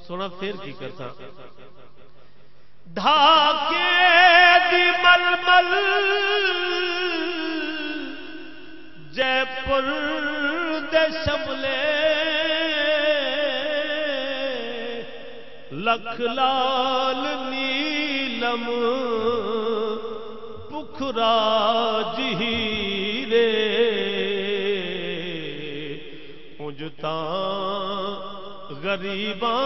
سونا پھر کی کرتا ڈھاکے دی ململ جے پور دے شملے لکھ لال نیلم پکھرا جہیرے اونجتاں غریباں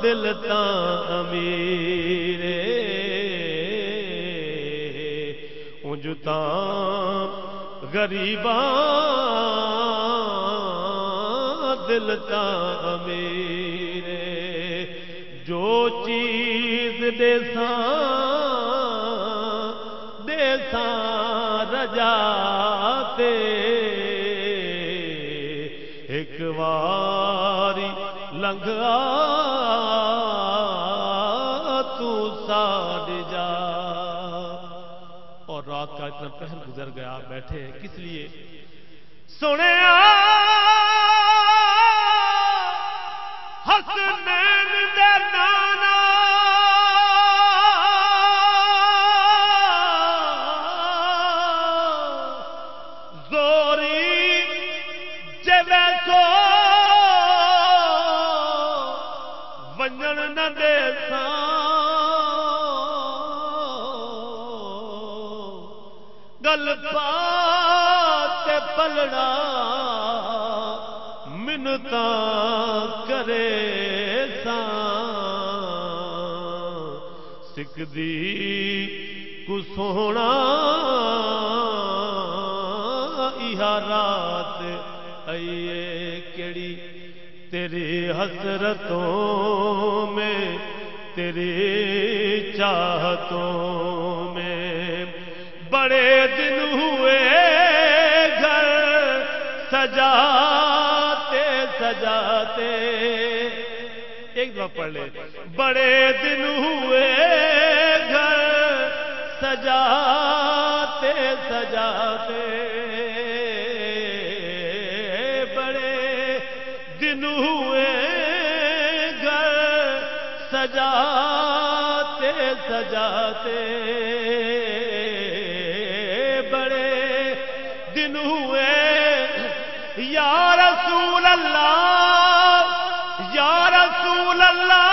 دل تاں امیرے اونجتاں غریباں دل تاں امیرے جو چیز دیساں رجا تے ایک واری لنگا تو ساڑ جا. اور رات کا اتنا پہر گزر گیا بیٹھے کس لیے سنے حسنین دے نانا زوری جوے سو ونجن نہ دے گل پات پلڑا منتاں کرے سکدی کو سونا ایہا رات آئیے کیڑی تیری حسرتوں میں تیری چاہتوں میں بڑے دن ہوئے گھر سجاتے سجاتے. ایک دفعہ پڑھ لے. بڑے دن ہوئے گھر سجاتے سجاتے بڑے دن ہوئے گھر سجاتے سجاتے بڑے دن ہوئے یا رسول اللہ یا رسول اللہ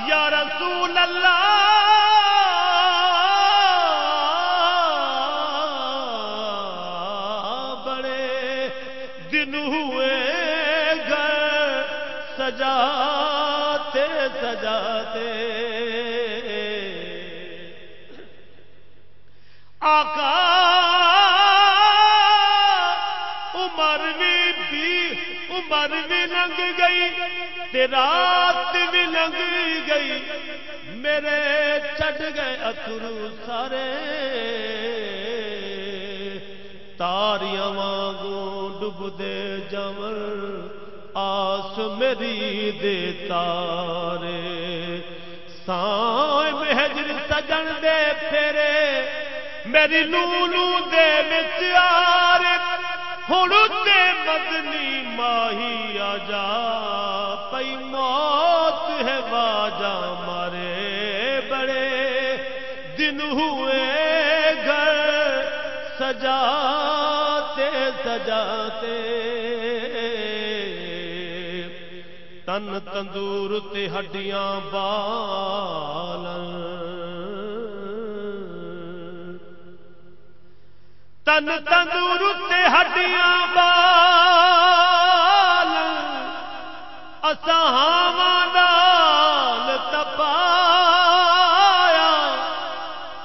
یا رسول اللہ بڑے دن ہوئے گھر سجاتے سجاتے آقا عمر بھی لنگ گئی تے رات بھی لنگ گئی میرے چڑھ گئے اتھرو سارے تاریاں وانگوں ڈب دے جمر آس میری دے تارے سائیں مہجر سجن دے پھیرے میری لولو دے مچیارے ہنو تے مدنی ماہی آجا پئی موت ہے واجا مارے بڑے دن ہوئے گھر سجاتے سجاتے تن تندور تے ہڈیاں بالن تن تندور تے ہڈیاں بال اساں ہاواں نال تپایا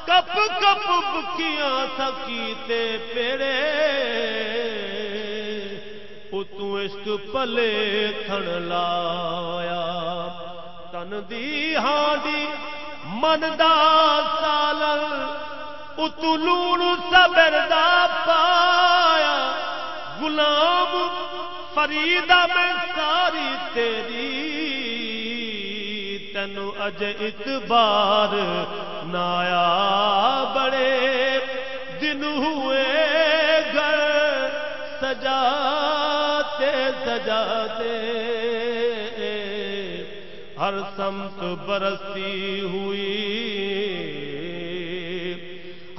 کپ کپ بکیاں سکیتے پیڑے اتوں عشق پلے تھن لایا تن دی ہانڈی من دا سالن اتوں لون صبر دا پایا غلام فریدا میں ساری تیری تینو اج اتبار نایا بڑے دن ہوئے گھر سجاتے سجادے ہر سمت برستی ہوئی،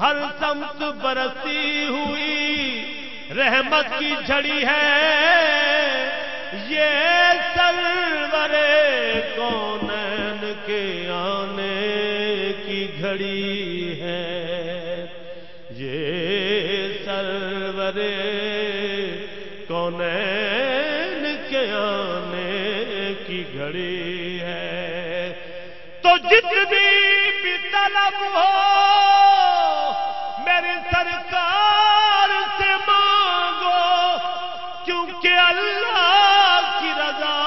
ہر سمت برستی ہوئی رحمت کی جھڑی ہے، یہ سرور کونین کے آنے کی گھڑی ہے، یہ سرور کونین کے آنے کی گھڑی ہے۔ تو جتنی بھی طلب ہو میرے سرکار سے مانگو، کیونکہ اللہ کی رضا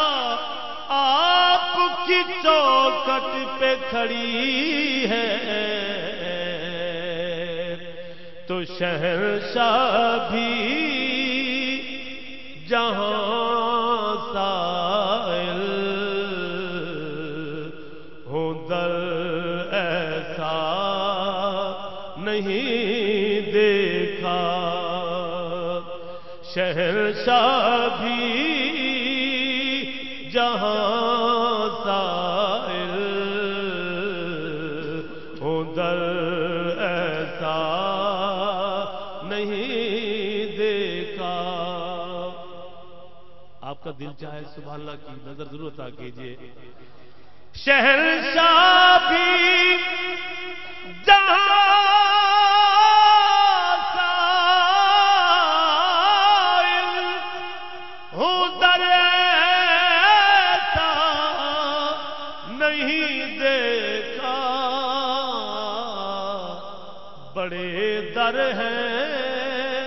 آپ کی چوکھٹ پہ کھڑی ہے۔ تو شہنشاہ بھی جہاں سائل ہوں در ایسا نہیں دیکھا، شہنشاہ بھی جہاں سائل ہوں در ایسا نہیں دیکھا۔ آپ کا دل چاہے سبحان اللہ کی نظر ضرور عطا کیجئے۔ شہنشاہ بھی جہاں سائل ہوں در ایسا نہیں دیکھا، بڑے در ہیں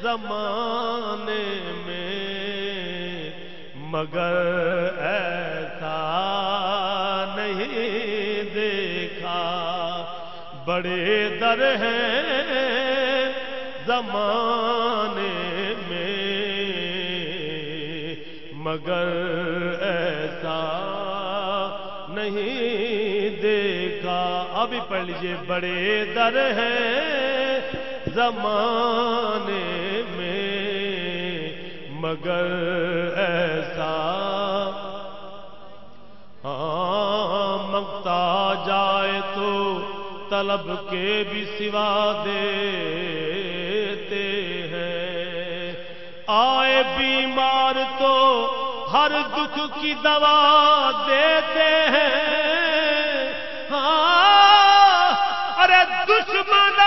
زمانے میں مگر ایسا نہیں دیکھا، بڑے در ہیں زمانے میں مگر ایسا نہیں دیکھا۔ ابھی پڑھ لیجئے، بڑے در ہیں زمانے میں مگر ایسا، مانگتا جائے تو طلب کے بھی سوا دیتے ہیں، آئے بیمار تو ہر دکھ کی دوا دیتے ہیں، ارے دشمن